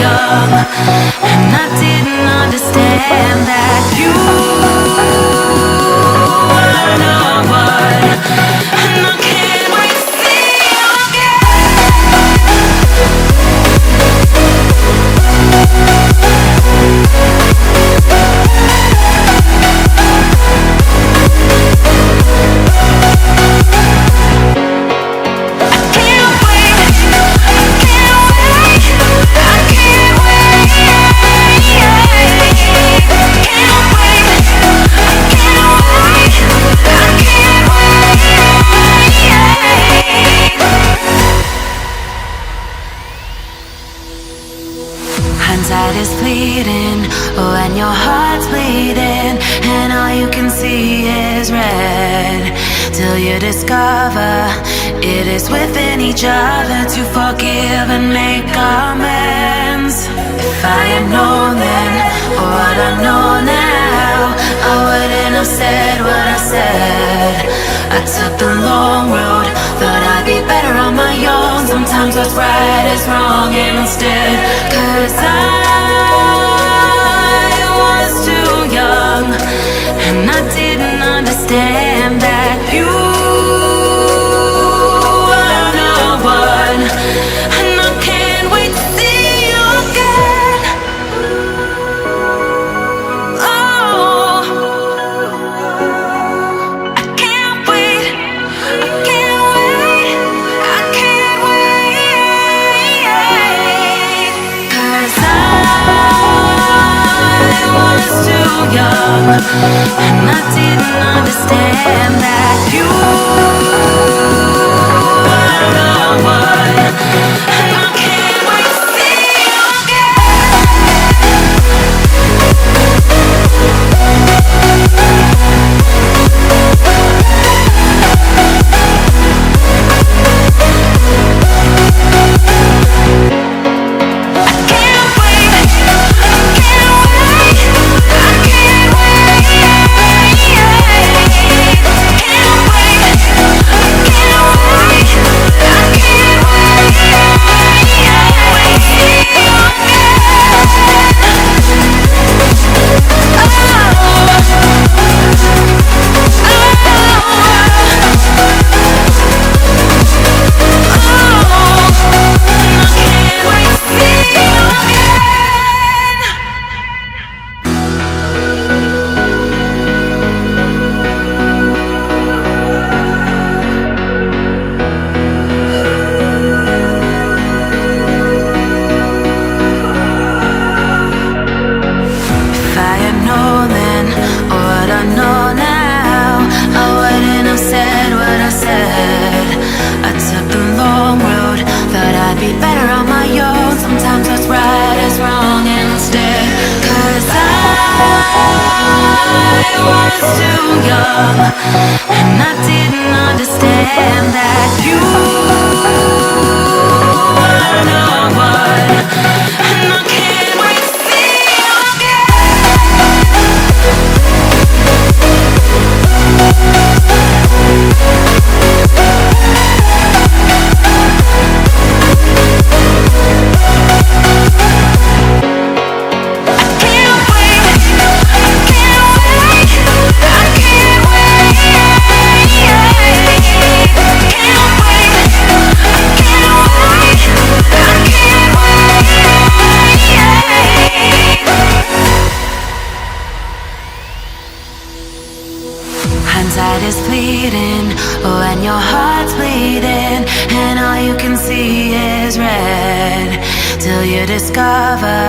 young, and I didn't understand that you were no one, and I can't wait to see you again. Hindsight is fleeting when your heart's bleeding and all you can see is red, till you discover it is within each other to forgive and make amends. If I had known then what I know now, I wouldn't have said what I said. I took the long road, thought I'd be better on my own. Sometimes what's right is wrong instead, 'cause I was too young, and I didn't understand that you were no one, and I can't wait to see you again. Oh, I can't wait, I can't wait, I can't wait, 'cause I was too young, and I didn't understand that you were no one, and I can't wait to see you and I didn't understand that you were no one, and I can't wait to see you Hindsight is fleeting when your heart's bleeding and all you can see is red, till you discover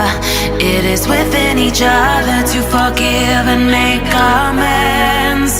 it is within each other to forgive and make amends.